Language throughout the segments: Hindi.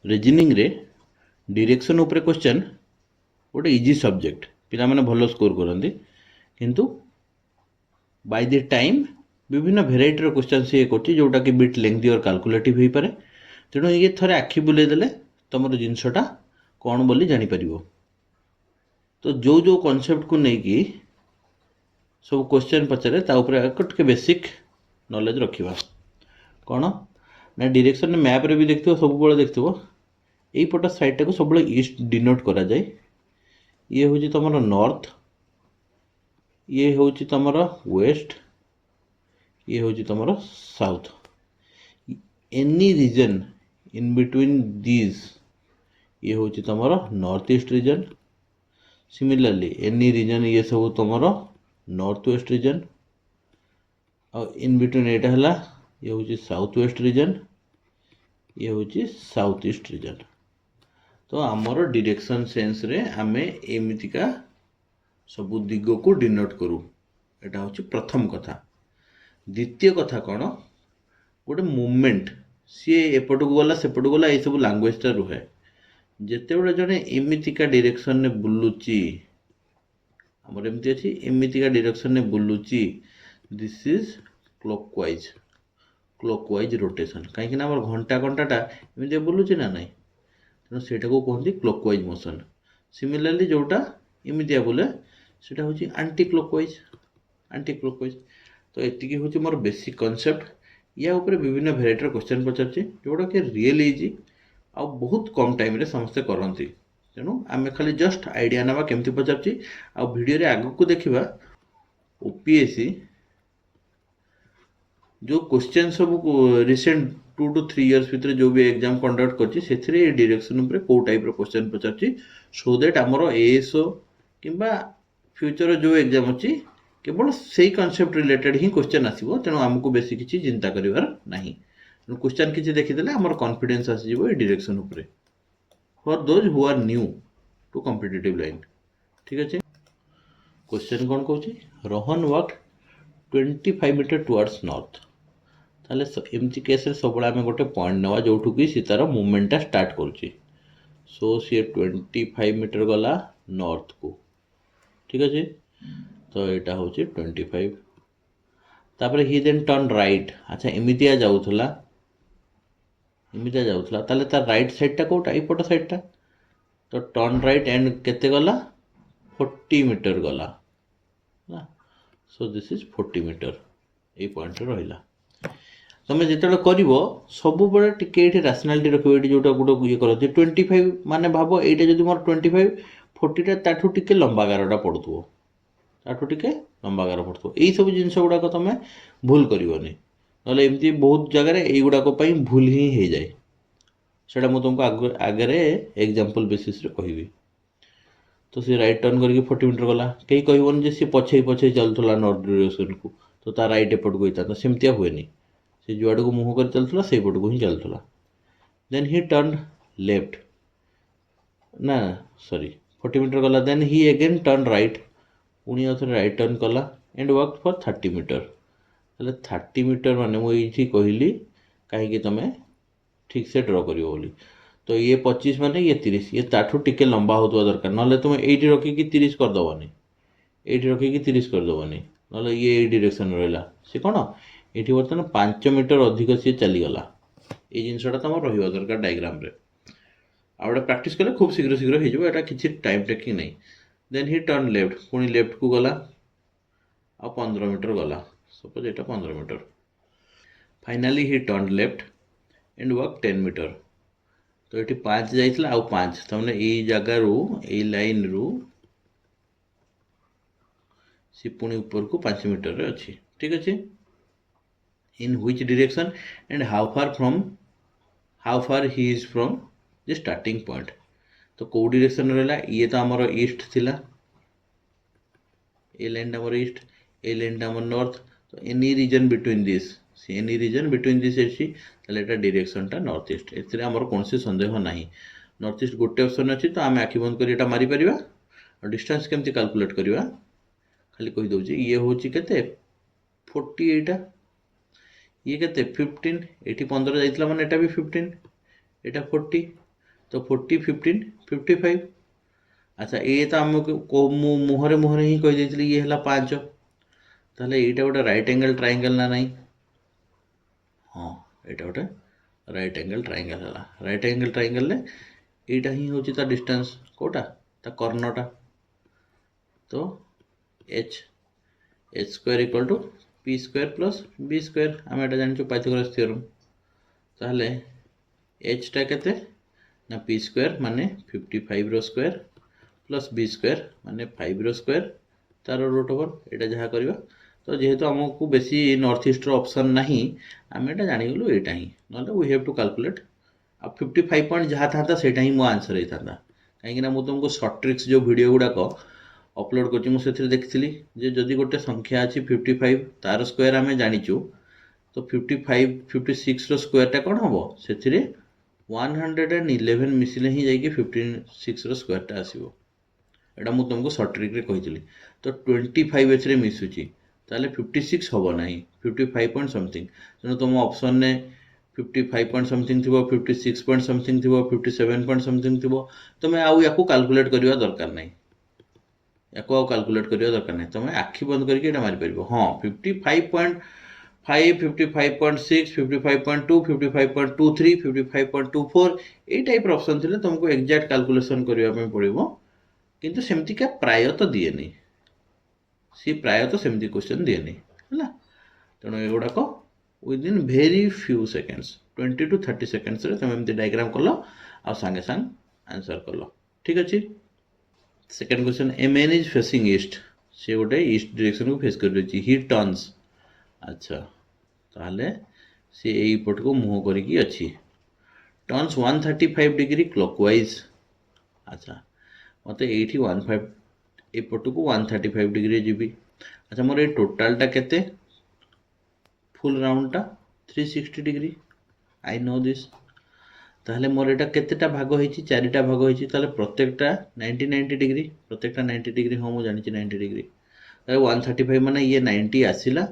रिजनिंग रे डायरेक्शन उपरे क्वेश्चन गोटे इजी सब्जेक्ट पिला माने भलो स्कोर करंती किंतु बाय द टाइम विभिन्न भेराइटर क्वेश्चन सी करछि जोटा कि बिट लेंथी और कैलकुलेटिव हो पारे तेणु ये थरे आखि बुले देले तुम जिनसटा कौन बोली जानी परिवो। तो जो जो कॉन्सेप्ट को लेकिन सब क्वेश्चन पचारे ता ऊपर टिके बेसिक नॉलेज रखिबा कौन ना डायरेक्शन मैप रे भी देखियो सब बेले देखियो यही पट साइड को सब ईस्ट डिनोट करा जाए। ये हूँ तुम नॉर्थ, ये हूँ तुम वेस्ट, ये हूँ तुम south. Any region in between these ये हूँ तुम north east region. Similarly any region ये सब तुम नॉर्थ वेस्ट रीजन और इन बिटवीन एटा हला ये हूँ साउथ वेस्ट रीजन, ये हूँ साउथ ईस्ट रीजन। तो आमर डायरेक्शन सेंस रे आमे एमितिका सबु दिग को डिनोट करू। एटा हूँ प्रथम कथा। द्वितीय कथा कौन गोटे मूवमेंट सी एपट को गला सेपट गला ये सब लैंग्वेज रुहे जिते बड़े जड़े एमितिका डायरेक्शन ने बुलुची आमर एमती अच्छी एमितिका डायरेक्शन ने बुलुची दिस इज क्लॉकवाइज रोटेशन कहीं आम घंटा घंटाटा एमती बुलुची ना नहीं तेणु से कहते क्लॉकवाइज मोशन। सिमिलरली जोटा एमती बोले से हूँ आंटी क्लॉकवाइज। तो ये हूँ मोर बेसिक कॉन्सेप्ट। या ऊपर विभिन्न भेराइटर क्वेश्चन पचार जोटा कि रियल इजी आ बहुत कम टाइम रे समस्ते करती तेणु आम खाली जस्ट आइडिया ना केमती पचार आ भिडियो आग को देखा ओपीएससी जो क्वेश्चन सब रिसेंट 2 to 3 years भितर जो भी एग्जाम कंडक्ट कर डायरेक्शन उपर को type question Pachar so that आमर एएसओ किंबा फ्यूचर जो एग्जाम अच्छी केवल से कॉन्सेप्ट रिलेटेड ही क्वेश्चन आसो तेणु आमको बेसी किसी चिंता करार ना क्वेश्चन किसी देखीदे आमर कॉन्फिडेंस आसीजो ये डायरेक्शन उपरे for those who are new to competitive line. ठीक अच्छे क्वेश्चन कौन कहूँ Rohan work 25 metre towards north ताले एमती केस सब आम गोटे पॉइंट नवा जो कि सी तार मुवमेंटा स्टार्ट करुच्ची। सो सी 25 मीटर गला नॉर्थ को। ठीक अच्छे तो यहाँ हूँ 25 तापर ही देन टर्न राइट। अच्छा एमतिया जाऊला ताले तार राइट साइडटा कोटा एपट साइडटा तो टर्न राइट एंड केते गला 40 मीटर गला। सो दिस इज 40 मीटर ये पॉइंट रहा तुम जिते कर सब बड़े टिके राशनालीटी रखिए ये जोटा गोटे ये कर 25 मान भाव यहाँ जब मोर 25 40टा ताठू टिके लंबा गारटा पड़ुव ताठू टिके लंबा गार पड़ुव यही सब जिन गुड़ाक तुम भूल करनी ना एमती बहुत जगार युवाक भूल ही हो जाए से तुमको आगे एग्जांपल बेसिस कहि। तो सी राइट टर्न करके 40 मीटर गला कहीं कहबन सी पछे पछे चलूला नॉर्थ डायरेक्शन को तो तार राइट एपट को होता सेमतिया हुए से जुआड़ को मुँह कर चलूला से पट को ही चलूला। देन ही टर्न लेफ्ट ना सॉरी 40 मीटर गला then he again turn right पुणी आउ थे राइट टर्न कला एंड वर्क फॉर 30 मीटर। ताले 30 मीटर माने मुझे कहली कहीं तुम्हें ठीक से ड्र कर बोली तो ये 25 माने ये 30 ये ताठू टिके लंबा होता दरकार ना तुम ये रखिकी 30 करदेवनी ये रखिकी 30 करदेवनी ना ये डायरेक्शन रहा सी कौन ये बर्तमान 5 मीटर अधिक सी चलीगला ये जिनसा तुम रहा दरकार डायग्राम रे आउे प्राक्ट कले खूब शीघ्र शीघ्र हो किसी टाइम टेकिंग नहीं। देन ही टर्न लेफ्ट पुणी लेफ्ट को गला आ 15 मीटर गला सपोज ये 15 metre finally he turn left and work 10 metre. तो ये 5 जाइए आउ 5 तमने यही जगार यही लाइन रु सी पुणी ऊपर को 5 मीटर रे अच्छी। ठीक अच्छे इन which direction and how far he is from the starting point. तो कौ डायरेक्शन रहा ये तो आमर ईस्ट थिला ए लाइन आमर ईस्ट ए लाइन आमर नॉर्थ तो any region between this any region between this अच्छी डायरेक्शन टा नॉर्थ ईस्ट एमर कौन सन्देह ना नॉर्थ ईस्ट गोटे ऑप्शन अच्छी तो आम आखि बंद कर मारिपर और डिस्टेंस केमती कैलकुलेट करवा खाली कहीदे ये हूँ के 40 ये के 15 ये 15 जाइए माने एटा भी 15 एटा 40 तो 40 15 55। अच्छा ये तो आमको मुहरे मुहरे ही कही ये है 5 ताहले एटा गोटे राइट एंगल ट्रायंगल ना नहीं हाँ एटा गोटे राइट एंगल ट्रायंगल है राइट एंगल ट्रायंगल रे एटा ही होची ता डिस्टेंस कोटा ता कर्णटा तो H H square equal to P square plus B square आम एटा जानिछु पाइथागोरस थ्योरम ताहले एच टा केते ना पी स्क्वायर माने 55 रो स्क्वायर प्लस बी स्क्वायर माने 5 रो स्क्वायर तार रूट ओवर एटा जहाँ करवा तो जेहेतु आमको बेसी नॉर्थ ईस्ट ऑप्शन नहीं आम एटा जानीगलु एटा ही ना वी हैव टू कैलकुलेट अब 55 पॉइंट जहाँ था सेटा ही मो आंसर होता कहीं मुझे तुमको शॉर्ट ट्रिक्स जो वीडियो गुड़ाक अपलोड कर देखी जे जदि गोटे संख्या अच्छी 55 तार स्क्वायर आम जाचु तो 55 56 रो स्क्वायर कौन हम से 111 मिसिले ही जाकि 56 रो स्क्वायर टा आसो एटा मुझे तुमको शॉर्ट ट्रिक रे कही तो 25 एथरे मिसुची ताले 56 हम ना 55 पॉइंट समथिंग तेणु तुम ऑप्शन ने 55 पॉइंट समथिंग थी 56 पॉइंट समथिंग थी 57 पॉइंट समथिंग थी तुम आउ या कैलकुलेट करवा दरकार नहीं या कैलकुलेट करवा दरकार नहीं तुम आखि बंद करके मारिपर हाँ 55.5 55.6 55.2 55.23 55.24 ये टाइप ऑप्शन थे तुमको एक्जाक्ट कैलकुलेशन करने पड़ो किंतु सेमतिका प्राय तो दिए नहीं सी प्राय तो सेमती क्वेश्चन दिए नहीं है तेणु एगुड़ाक within very few seconds 20 to 30 seconds तुम एमती डायग्राम कल आ सांगे सांग आंसर कल ठीक अच्छे second question a man is facing east से गोटे ईस्ट डायरेक्शन को फेस कर रही ही टर्न्स अच्छा ताहले सी यही पट को मुँह करिकी अच्छी टर्न्स 135 डिग्री क्लॉकवाइज अच्छा मत ये 15 एपट को 135 डिग्री जी अच्छा मोर ये टोटालटा केते फुल राउंडटा 360 डिग्री आई नो दिस ताहले मोर एटा केतेटा भाग होईची चारिटा भाग होईची ताहले प्रत्येकटा 90 डिग्री प्रत्येकटा 90 डिग्री हाँ मुझे जानी 90 डिग्री ताहले 135 माने ये 90 आसिला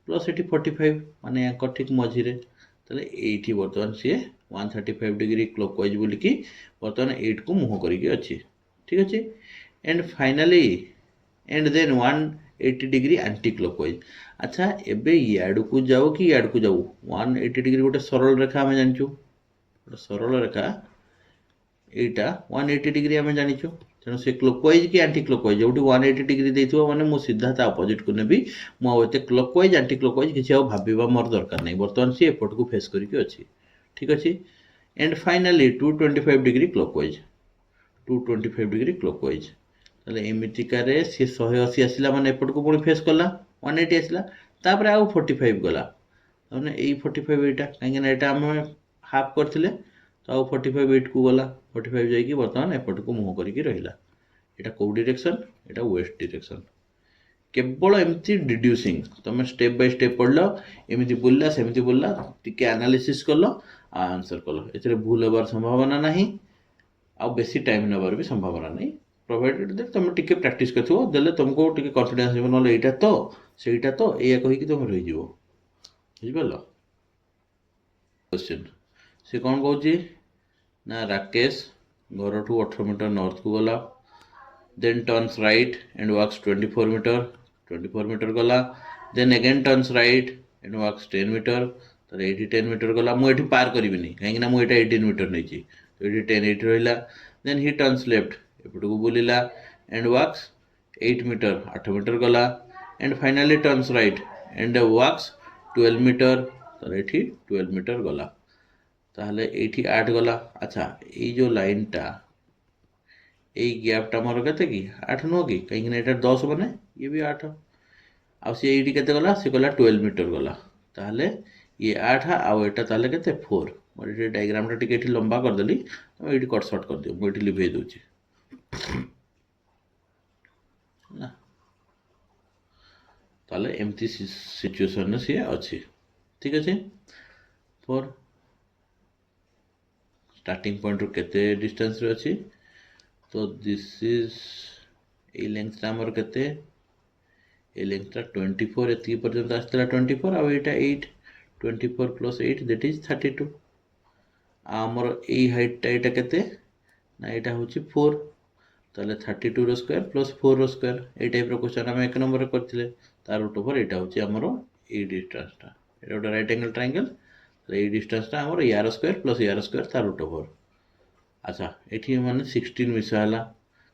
प्लस एटी 45 माने या ठीक मझिरे ताहले एठी वर्तमान सी 135 डिग्री क्लॉकवाइज बोली कि वर्तमान 8 को मुँह करिकी अछि ठीक अछि and finally and then 180 degree anti clockwise अच्छा एबे याडू को जाओ कि याडू को जाओ 180 डिग्री गोटे सरल रेखा आम जानचु सरल रेखा एटा 180 डिग्री आम जाचु तेणु से क्लॉकवाइज कि एंटी क्लॉकवाइज जो 180 डिग्री देथिबो माने मु सीधा ता अपोजिट को नेबी मु एते क्लॉकवाइज एंटी क्लॉकवाइज किछि आ भाबिबा मोर दरकार नै वर्तमान से एपट को फेस करिके अछि ठीक अछि and finally 225 degree clockwise 225 degree clockwise ताले एमितिकारे सी 180 आसिला माने एपट को पुणी फेस कला 180 आसिला तापर आउ 45 गला माने एई 45 एटा काहे एटा हम हाफ करथिले तो आउ 45 8 को गला 45 जाइकी वर्तमान एपट को मुँह करिकी रहिला एटा को डायरेक्शन एटा वेस्ट डायरेक्शन केवल एमती डिड्यूसिंग तुम स्टेप बाय स्टेप पढ़ल एमती बोलला सेमती बोलला टिके एनालिसिस कल आंसर कल एथरे भूल होबार संभावना नहीं आ बेसी टाइम नेबार भी संभावना नहीं प्रोवाइडेड दैट तुम टिके प्रैक्टिस करथिबो देले तुमको टिके कॉन्फिडेंस हो नले एटा तो सेटा तो एया कहि कि तुम रहि जिवो बुझिबलो क्वेश्चन से कौन कहूँ ना राकेश घर ठू 18 मीटर नॉर्थ को गला then turns right and walks 24 meter गला then again turns right and walks 10 metre तो ये 10 मीटर गला मुझे पार करी कहीं 18 मीटर नहीं तो ये 10 8 रहा देन ही टर्न्स लेफ्ट एपट को बुलिला एंड वॉक्स 8 मीटर 8 मीटर गला and finally turns right and walks 12 metre तो ये 12 मीटर गला ताहले एठी 8 गला अच्छा ये जो लाइन टा ये गैपटा मोर केते कि 8 नुह कि कहीं एटा 10 बने ये भी 8 आ सी एठी केते गला से गला 12 मीटर गला ताहले ये 8 आउ एटा ताहले केते 4 मोर ये डायग्राम टा टिके एठी लंबा कर देली तो एठी कट शॉर्ट कर दियो मु एठी लिभे दोची ना ताहले एमती सिचुएशन से अछि ठीक अछि फॉर स्टार्टिंग पॉइंट रो केते डिस्टेंस रे अछि तो दिस इज ए लेंथ आमर केते ए लेंथ 24 एति पर्यंत आस्तला 24 आ एटा 8 24 + 8 दैट इज 32 आमर ए हाइट टा एटा केते ना यहाँ हूँ 4 ताले 32 रो स्क्वायर प्लस 4 रो स्क्वायर ये टाइप रो क्वेश्चन आम 1 नंबर करथिले तार रूट ओवर एटा होची हमरो ए डिस्टेंसटा एटा गोटे राइट एंगल ट्रायंगल ए डिस्टेंसटा हमरो यार स्क्वायर प्लस यार स्क्वायर तार रूट ओवर अच्छा एठी माने 16 मिसा हला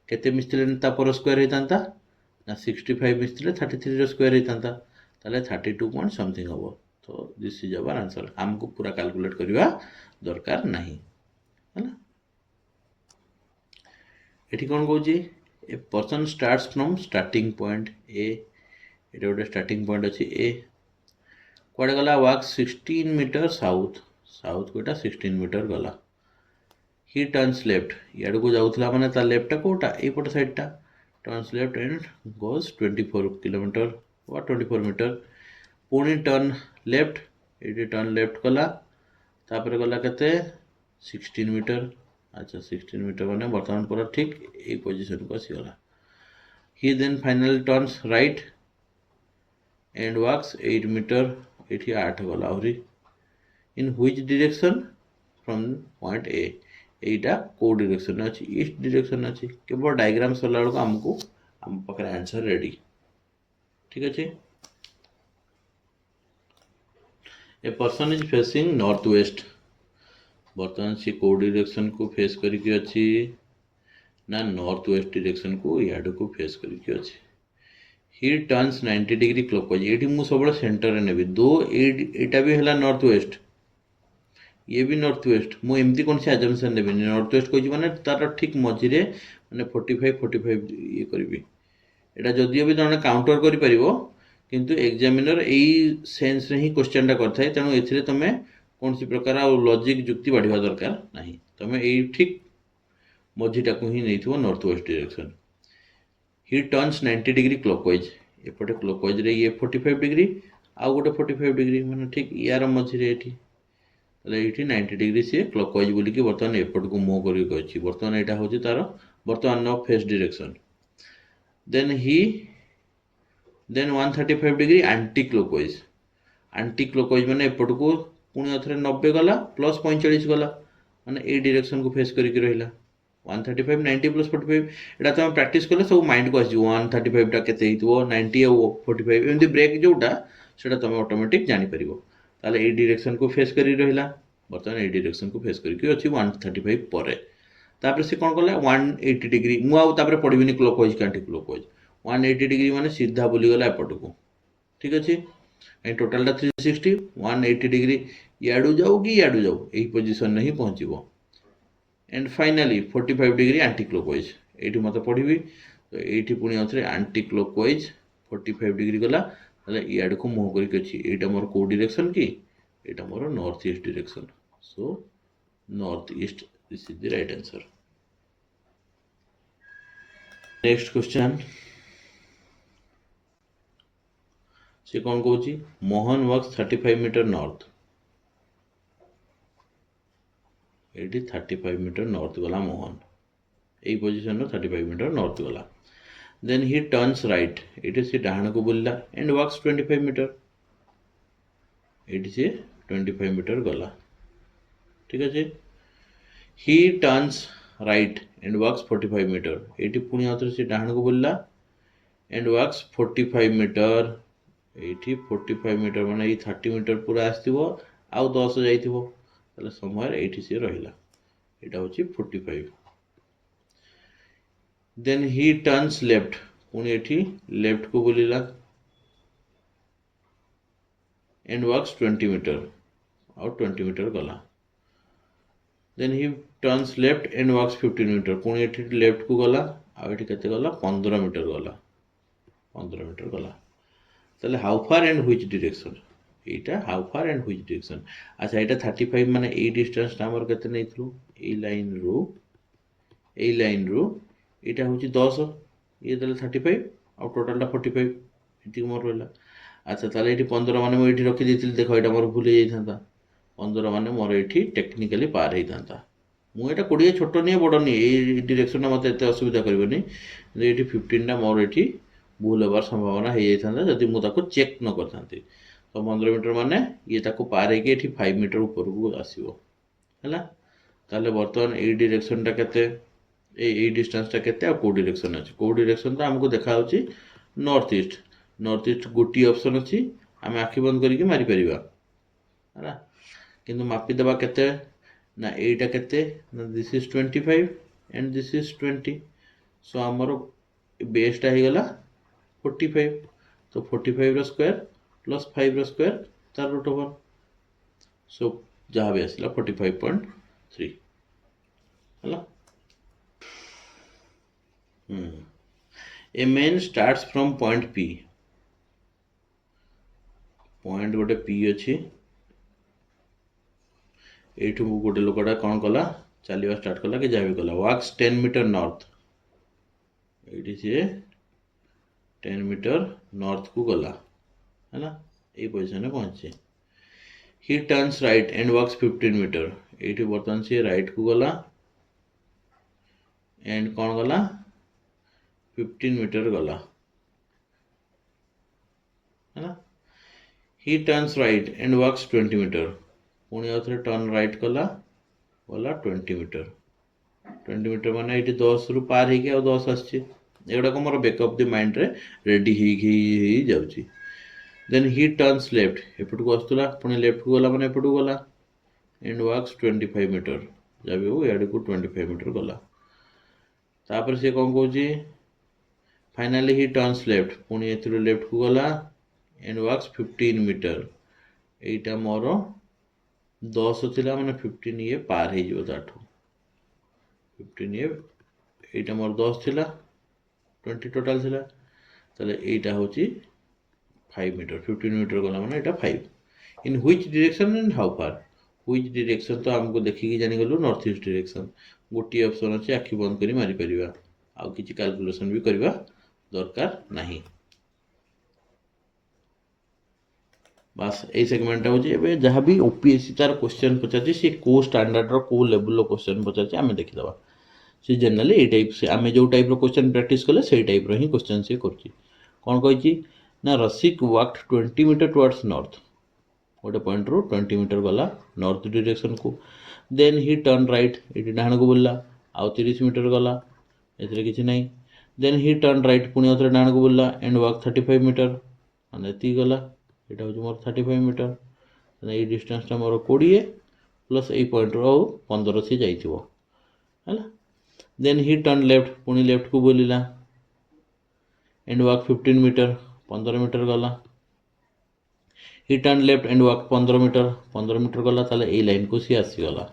केते मिसले ता पर स्क्वायर हेतांता ना 65 मिसले 33 रो स्क्वायर हेतांता ताले 32 पॉइंट समथिंग हबो तो दिस इज आवर आंसर हमको पूरा कैलकुलेट करबा दरकार नाही हला एठी कोन कहूची a person starts from starting point A एटा गोटे स्टार्टिंग पॉइंट अच्छी ए कुआडे गला वाक 16 मीटर साउथ साउथ कोटा 16 मीटर गला ही टर्न्स लेफ्ट याडू को जाउथला माने ता लेफ्ट कोटा ए पट साइडटा turns left and goes 24 kilometer वा 24 मीटर पुणी टर्न लेफ्ट एटी टर्न लेफ्ट गला तापर गला केते 16 मीटर अच्छा 16 मीटर माने वर्तमान पूरा ठीक ए पोजीशन को आसीगला he then final turns right and walks 8 meter एठी 8 गला आउरी in which direction from point A एटा को डायरेक्शन अछि ईस्ट डायरेक्शन अछि केवल डायग्राम सरला को हमको हम पकरे आंसर रेडी ठीक अछि a person is facing north west बर्तमान सी को डायरेक्शन को फेस करके अच्छी ना नॉर्थ वेस्ट डायरेक्शन को याड को फेस करके अच्छी ही टर्न्स 90 डिग्री क्लॉकवाइज ये मु सब सेंटर रे नेबी दो एटा भी हला नॉर्थ वेस्ट ये भी नॉर्थ वेस्ट मु एमती कौन से अजम्पशन देबी नॉर्थ वेस्ट कहछि माने तार ठीक मझी रे माने 45 ये करबी एटा जदियो भी तने काउंटर करि परिबो किंतु एग्जामिनर एई सेंस रे ही क्वेश्चनटा करथाय तनो एथिरे तमे कौन सी प्रकार लॉजिक जुक्ति बढ़िया दरकार नहीं तुम ये ठीक मझीटा को ही नहीं north west direction he turns 90 degree clockwise एपटे क्लॉकवाइज रे ये 45 डिग्री आउ गोटे 45 डिग्री माने ठीक यार मझी रे एठी तले एठी 90 डिग्री से क्लॉकवाइज बोली कि वर्तमान एपट को मूव करी अछि वर्तमान एटा होची तार वर्तमान no face direction then he then 135 degree anti clockwise माने एपट को पुणी अथरे 90 गला प्लस 45 गला माने ए डायरेक्शन को फेस करके रहिला 135 90 प्लस 45 एटा तुम प्रैक्टिस करले सब माइंड को आसी 135 टा केते हितबो 90 और 45 एमदी ब्रेक जोटा सेटा तुम ऑटोमेटिक जानि परिबो ताले ए डायरेक्शन को फेस करी रहिला बर्तमान ए डायरेक्शन को फेस करके अछि 135 परे तापर से कोन करले 180 डिग्री मु आ तापर पडिबिनी क्लॉकवाइज कांटी क्लॉकवाइज 180 डिग्री माने सीधा बोली गला एपट को ठीक अछि ए टोटल 360 180 डिग्री याडू जाऊ कि याडू जाऊ यही पोजीशन नहीं पहुँचो and finally 45 degree anti clockwise ये मत पढ़ी तो ये पुणी आउे एंटी क्लॉकवाइज 45 डिग्री गला याड को मुह करके मोर को डायरेक्शन कि यहाँ मोर north east direction so north east this is the right answer next question से कौन कहूँ मोहन वर्क्स 35 मीटर नॉर्थ ये 35 मीटर नॉर्थ गला मोहन यही पोजिशन 35 मीटर नॉर्थ गला देन ही टर्न्स राइट ये से डाहाण को बुलला एंड वर्क्स 25 मीटर ये से 25 मीटर गला ठीक है he turns right and works 45 metre ये पुणी आउे से डाहाण को बुलला एंड वर्क्स 45 मीटर ये 45 मीटर माने ये 30 मीटर पूरा आसो आउ 10 जाइथिबो ताले समय ये से रहिला एटा होची 45 देन ही टर्न्स लेफ्ट पुणी एठी लेफ्ट को बुलिला एंड वर्क्स 20 मीटर और 20 मीटर गला then he turns left and works 15 metre पुणी एठी लेफ्ट को गला आ एठी केते गला 15 मीटर गला 15 मीटर गला ताले how far and which direction एटा how far and which direction अच्छा एटा 35 माने ए डिस्टेंस हमर केते नैथलु ए लाइन रो एटा होची 10 ये ताले 35 और टोटल 45 एटी मोर रहला अच्छा ताले एटी 15 माने मो एटी रखि देतिल देखो एटा मोर भूल जाई थांता 15 माने मोर एटी टेक्निकली पार हेई थांता मु एटा कोडिए छोट नहीं बड़ नहीं ए डायरेक्शन मते एते असुविधा करबनी एटी 15 ना मोर एटी भूल होबार संभावना हो जाता जदि मुझे चेक न करते तो 15 मीटर माने ये ताको पार है 5 मीटर ऊपर को आसो है ताले बर्तमान ए डायरेक्शन टा केते এই ডিଷ୍ଟାନ୍ସଟା କେତେ ଆଉ କେଉଁ ଡିରେକ୍ସନ୍ ଅଛି, କେଉଁ ଡିରେକ୍ସନ୍ ତ ଆମକୁ ଦେଖାହେଉଛି ନର୍ଥ ଇଷ୍ଟ ଗୋଟିଏ ଅପସନ୍ ଅଛି, ଆମେ ଆଖି ବନ୍ଦ କରିକି ମାରିପାରିବା ହେଲା। କିନ୍ତୁ ମାପିଦେବା କେତେ ନା ଏଇଟା କେତେ ନା this is 25 and this is 20, so ଆମର ବେସ୍ଟା ହେଇଗଲା 45, ତ 45ର ସ୍କୋୟାର ପ୍ଲସ୍ 5ର ସ୍କୋୟାର ତାର ରୁଟ୍ ଓଭର, ସୋ ଯାହା ବି ଆସିଲା 45.3 ହେଲା। A man starts from point P, point गोटे पी अच्छी, एठू गोटे लोकटा कौन कला चलवा स्टार्ट कला कि जहाँ भी कला वॉक्स 10 मीटर नॉर्थ, ये सी 10 मीटर नॉर्थ को गला है ना, ये पोजिशन में पहुंचे। He turns right and walks 15 metre, ये बर्तमान सी राइट को गला एंड कौन गला 15 मीटर गला है ना। He turns right and walks 20 metre, पुणी आउ थे टर्न राइट कला गला 20 मीटर, 20 मीटर माने ये 10 रु पार हो आ 10 आसगुड़ा मोर बैकअप द माइंड रे रेडी ही जाऊँगी। देन ही टर्न्स लेफ्ट, एपट को आसला पुणी लेफ्ट को गला माने एपट को गला एंड वॉक्स 25 मीटर, जब भी हो याड को 25 मीटर गला। तापर से कौन कौन फाइनाली ही टर्न्स लेफ्ट, पुणी ए लेफ्ट को गला एंड वॉक्स 15 मीटर, एटा मोर 10 थिला माने 15 ये पार हो जो ताठू 15 ये एटा मोर 10 थिला 20 टोटाल थिला, ताले एटा होची 5 मीटर, 15 मीटर गला माने एटा 5। इन which direction and how far, which direction तो हमको देखिकी जानी गलु नॉर्थ ईस्ट डायरेक्शन, गोटी ऑप्शन अच्छे आखि बंद करी मारी परिबा, आउ किछि कैलकुलेशन भी करबा दरकार नहीं। बस यही सेगमेंटा हूँ जहाँ भी ओपीएससी तार क्वेश्चन पचार सी को स्टैंडर्ड को लेवल क्वेश्चन पचार आम देखीदा, सी जनरली ये टाइप से आम जो टाइप क्वेश्चन प्रैक्टिस कले से टाइप ही क्वेश्चन सी कर कौन कही ना रसिक वॉक्ड 20 मीटर टुवर्ड्स नॉर्थ, गोटे पॉइंट रू 20 मीटर गला नॉर्थ डायरेक्शन को, देन ही टर्न राइट ये डाण को बुलला आउ 30 मीटर गला ए किसी ना, देन ही टर्न राइट पुणी आउे डाण को बुलला एंड वॉक 35 मीटर मैंने ये गला, यहाँ हूँ मोर 35 मीटर, ये डिस्टेंसटा मोर 20 प्लस ये पॉइंट रू 15 सी जाइए है। देन ही टर्न लेफ्ट पुणी लेफ्ट को बुलिला एंड वॉक 15 मीटर 15 मीटर गला, he turn left and walk 15 metre गला, ताले ये लाइन को सी आसीगला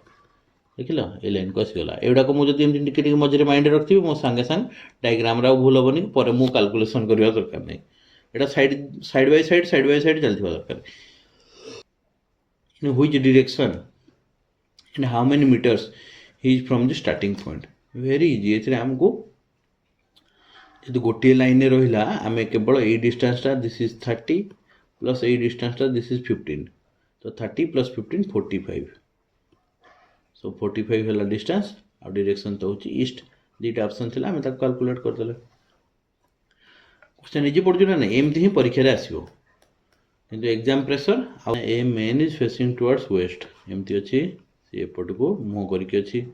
देखिल ये लाइन को आसीगला। एगुड़ाक मुझे टे मझे माइंड रखी मो सांगे सांग डायग्राम भूल हेनी पर मु कैलकुलेशन करवा दरकार नहीं, एटा साइड बाय साइड चलता दरकार। In which direction and how many metres he is from the starting point, very easy. ये आमको जो गोटे लाइन रहा आम केवल ये डिस्टेंसटा दिस इज 30 प्लस ये डिस्टेंसटा दिस इज 15, तो 30 प्लस 15 45, सो 45 है डिस्टेंस आ डायरेक्शन तो होची ईस्ट, दुटा ऑप्शन थिला आम कैलकुलेट करदेले। क्वेश्चन इजी पड़ो ना एमती ही परीक्षा आसो, किंतु exam pressure a man is facing towards waste एमती अच्छी, सी एपट को मुँह करके अच्छी,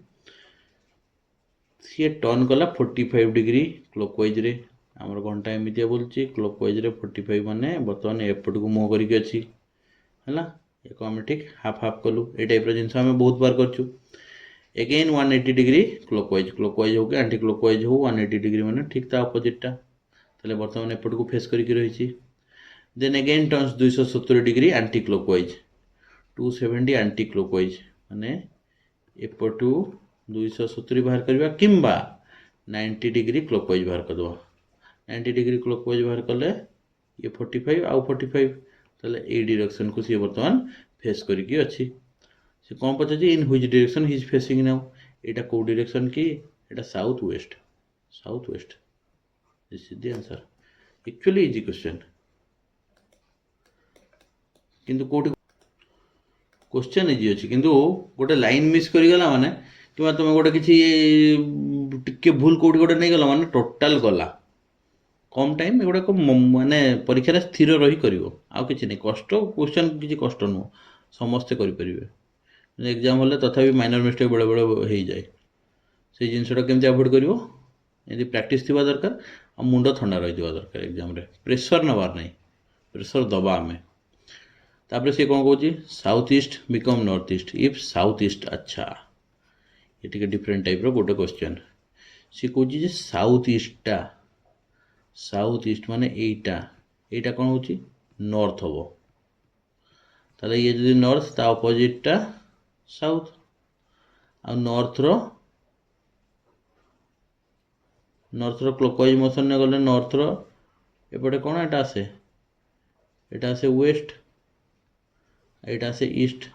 सी टर्न कला 45 डिग्री क्लॉकवाइज रे, आमर घंटा एमती बोलूँ क्लॉकवाइज रे 45 माने बर्तमान एपट को मुँह करके अच्छी है, एक आम ठीक हाफ हाफ कलु ये टाइप जिनस आम बहुत बार करूँ। एगेन 180 डिग्री क्लॉकवाइज हो कि एंटी क्लॉकवाइज हो 180 डिग्री माने ठीक ता अपोजिटा, ताले बर्तमान एपट को फेस करके रही। Then again turns 270 degree anti clockwise 270 anti clockwise माने एपटू 270 बाहर करवा किंबा 90 डिग्री क्लॉकवाइज बाहर कर दो, 90 डिग्री क्लॉकवाइज बाहर कले ये 45 आउ 45, ताले ए डायरेक्शन को सी बर्तमान फेस करके अच्छी। से कौन पचार in which direction he is facing now, एटा को डायरेक्शन की एटा south west, this is the answer. Actually easy question किंतु कोठी क्वेश्चन इजी अच्छी किंतु गोटे लाइन मिस करीगला माने कि तुम गोटे किसी टिके भूल कौटी गोटे नहीं गला माने टोटाल गला कम टाइम एगुड़ाक माने परीक्षा स्थिर रही कर आउ कि नहीं, कष्ट क्वेश्चन किसी कष्ट नुह समस्ते करेंगे एग्जाम हेल्ले तथापि माइनर मिस्टेक बेले बेले हो जाए, से जिनसटा केमती अवॉइड करिवो यदि प्रैक्टिस थिबा दरकार आ मुंड ठंडा रही दरकार एग्जाम रे प्रेशर नबार नहीं प्रेशर दबा आमे तापर से कौन कहूँ south east become north east if south east अच्छा ये टिके डिफरेंट टाइप रो गोटे क्वेश्चन सी कहूँ साउथ ईस्ट माने एटा कौन होची नॉर्थ हबो ताले ये जदि नॉर्थ ता ऑपोजिट टा साउथ आ नॉर्थ रो क्लॉकवाइज मोशन ने गले नॉर्थ रो एपटे कौन एटा आसे वेस्ट एटा आसे ईस्ट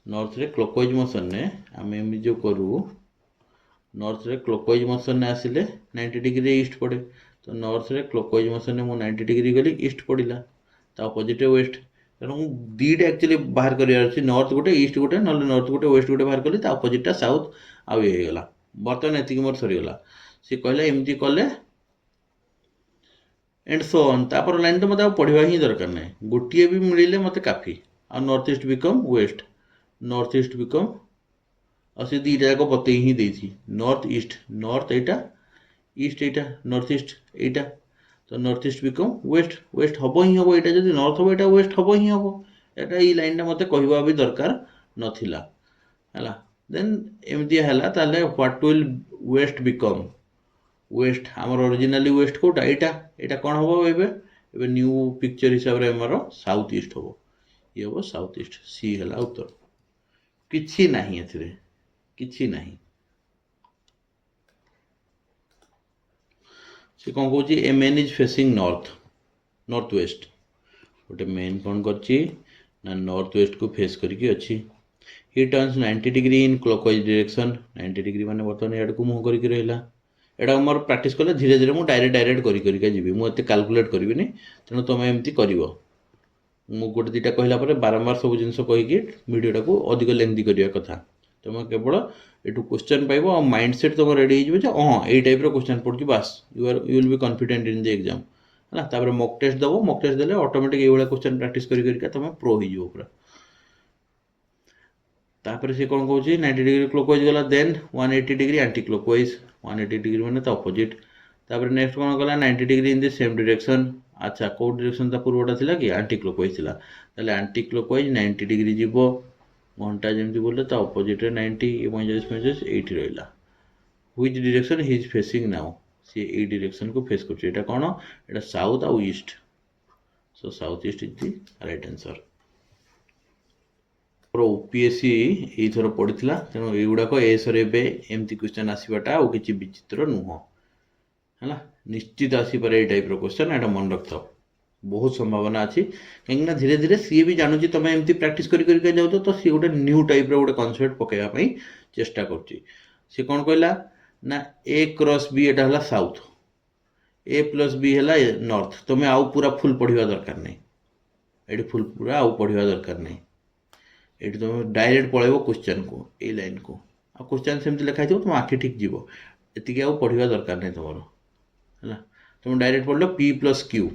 नॉर्थ रे क्लॉकवाइज मोशन ने आम एम जो करूँ नॉर्थ रे क्लॉकवाइज मोशन ने आसिले 90 डिग्री ईस्ट पड़े तो नॉर्थ रे क्लॉकवाइज मोशन ने मु 90 डिग्री गली ईस्ट पड़िला ता ऑपोजिट वेस्ट तेणु दुईटा एक्चुअली बाहर कर नॉर्थ गोटे ईस्ट गोटे ना नॉर्थ गोटे वेस्ट गोटे बाहर कली ऑपोजिटा साउथ आउ ये होगा बर्तमान एति मोर सरीगला सी कहले एमती कले एंड सो ऑन तापर लाइन तो मतलब पढ़ा ही दरकार ना गोटे भी मिले मत काफी आ north east become west north east become और से दुईटा जाक बतई ही देती नॉर्थ एटा ईस्ट एटा नॉर्थ ईस्ट एटा तो north east become west west हम ही हम यहाँ जब नॉर्थ हम यहाँ वेस्ट हम ही हम यहाँ ये लाइन मत कहवा भी दरकार नाला है देन एमती है ताले what will west become west आमर ओरिजिनाली वेस्ट कोटा एटा कौन हम ए न्यू पिक्चर हिसाब से आमर साउथ ईस्ट हम ये हम साउथ ईस्ट सी है उत्तर किछि नहीं एथिरे किछि नहीं से कौन कहूँ a man is facing north west गोटे मैन कौन कर नॉर्थ वेस्ट को फेस करके अच्छी ही turns 90 degree in clockwise direction 90 degree माने बर्तमान याड को मुह करके रहिला एटा मोर प्रैक्टिस कले धीरे धीरे मु डायरेक्ट करी जीवी मु एते कैलकुलेट करबिनी तेणु तुम एमती करिवो मु गोटे दुटा कहला पर बारंबार सब जिनस कहीकि वीडियोटा को अधिक लेंथी करने कथा तुम केवल यू क्वेश्चन पाइब और माइंडसेट तुम रेडी हो हाँ ये टाइप क्वेश्चन पड़ू बास you will be confident in the exam है मॉक टेस्ट दबो मॉक टेस्ट देले ऑटोमेटिक ये क्वेश्चन प्रैक्टिस कर तुम प्रो हो पूरा तापर से कौन कहूँ 90 डिग्री क्लॉकवाइज गला then 180 degree anti clockwise 180 degree मैंने तो अपोजिट तापर नेक्स्ट कौन गला 90 degree in the same direction अच्छा कौ डायरेक्शन पूर्वटा थिला कि एंटी क्लॉकवाइज थिला ताले एंटी क्लॉकवाइज 90 डिग्री जीवो घंटा जमी बोले तो अपोजिट 90 45 एटी रहा which direction he is facing now see A direction को फेस कर कौन एटा साउथ आउ east so south east is the right answer OPSC यही पड़ता तेणु युवाक एसरे एमती क्वेश्चन आसवाटा आ कि विचित्र नुह है निश्चित आसपे ये टाइप क्वेश्चन एटा मन रख बहुत संभावना अच्छी कहीं धीरे धीरे सी भी जानूँ तुम एमती प्रैक्टिस करके जाऊ तो सी गोटे न्यू टाइप गोटे कनसेप्ट पकड़ापी चेष्टा कर कौन कहला ना ए क्रॉस बी एटा है साउथ ए प्लस बी है नॉर्थ तुम्हें आउ पूरा फुल पढ़ा दरकार नहीं ये फुल पूरा आउ पढ़ा दरकार नहीं ये तुम डायरेक्ट पलैब क्वेश्चन को ए लाइन को आ क्वेश्चन सेमती लिखाई तुम आखि ठीक जीव एति आउ पढ़ा दरकार नहीं तुम है तुम डायरेक्ट पढ़ल पी प्लस क्यू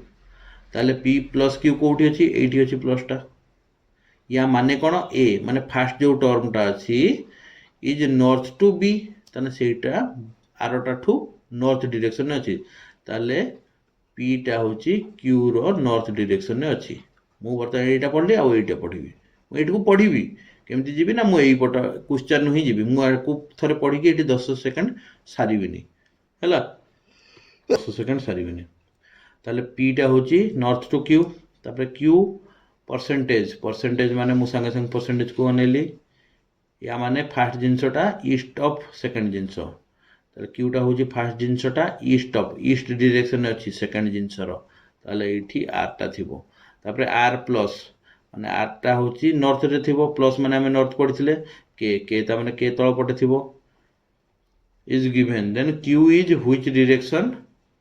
ताले पी प्लस क्यू कौटी अच्छी ये अच्छी प्लसटा या माने कौन ए माने फास्ट जो टर्मटा अच्छी इज नॉर्थ टू बी ताने सेटा आरटा ठू नॉर्थ डायरेक्शन अच्छी ताले पीटा होची क्यू रो नॉर्थ डायरेक्शन अच्छी मु बर्तमान एटा पढ़ली आउ एटा पढ़ी मुझे को पढ़ी केमती जीवी ना मुझे पट क्वेश्चन ही जीवी मुझे थे पढ़ी ये 10 सेकेंड सारिनी है 10 सेकेंड सारिनी ताले पीटा हूँ नॉर्थ टू क्यू तापर क्यू परसेंटेज माने मु संगे संगे परसेंटेज को अनेली या माने फास्ट जिनसटा ईस्ट ऑफ सेकेंड जिनस ताले क्यूटा हूँ फास्ट जिनसटा ईस्ट ऑफ ईस्ट डायरेक्शन अच्छी सेकेंड जिनसर ताले ये आरटा थी तापर आर प्लस माने आरटा हूँ नॉर्थ रे थिबो प्लस माने हमें नॉर्थ पढ़ी के माने के तल पटे थिबो is given then Q is which direction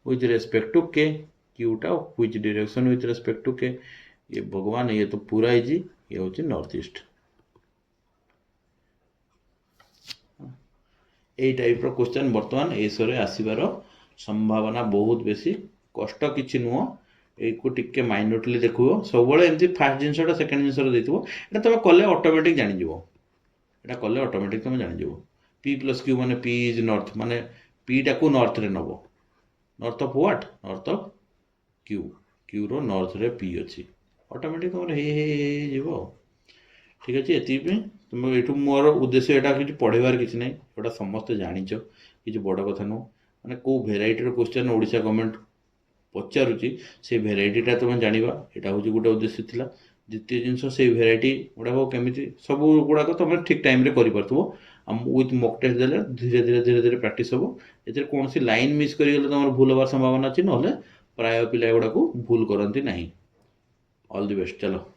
with respect to K क्यूटा which direction with respect to K ये भगवान ये तो पूरा इजी ये हूँ नॉर्थ ईस्ट यही टाइप क्वेश्चन बर्तमान एसरे आसबार संभावना बहुत बेसी कष्ट किसी नुह यू टिके माइन्यूटली देखो सब एमती फास्ट जिनसा सेकेंड जिनस देते तुम कले ऑटोमेटिक जान এটা কলে অଟୋमेटिक तुम जानिଯିବ P प्लस क्यू माने P इज नॉर्थ माने P टाको नॉर्थ रे नबो north of what north of Q Q रो नॉर्थ रे P अछि ऑटोमेटिक तुम हे जीवो ठीक अच्छे ये तुम ये मोर उद्देश्य यहाँ कि पढ़ेबार किसी ना गोटा समस्ते जाच कि बड़ कथा नुह मैंने कौ भेराइटर क्वेश्चन ओडिशा गवर्नमेंट पचारुची से भेराइटीटा तुम जाना यहाँ हूँ गोटे उद्देश्य था द्वितीय जिनस से भेराइटी गुड़ाक केमी सब गुड़ाक तुम ठीक टाइम कर विथ मक टेस्ट देले धीरे धीरे धीरे धीरे प्राक्ट हम ये कौन लाइन मिस करगले तुम भूल हबार संभावना अच्छी ना प्राय पिला गुड़ाक भूल करती ना ऑल दि बेस्ट चलो।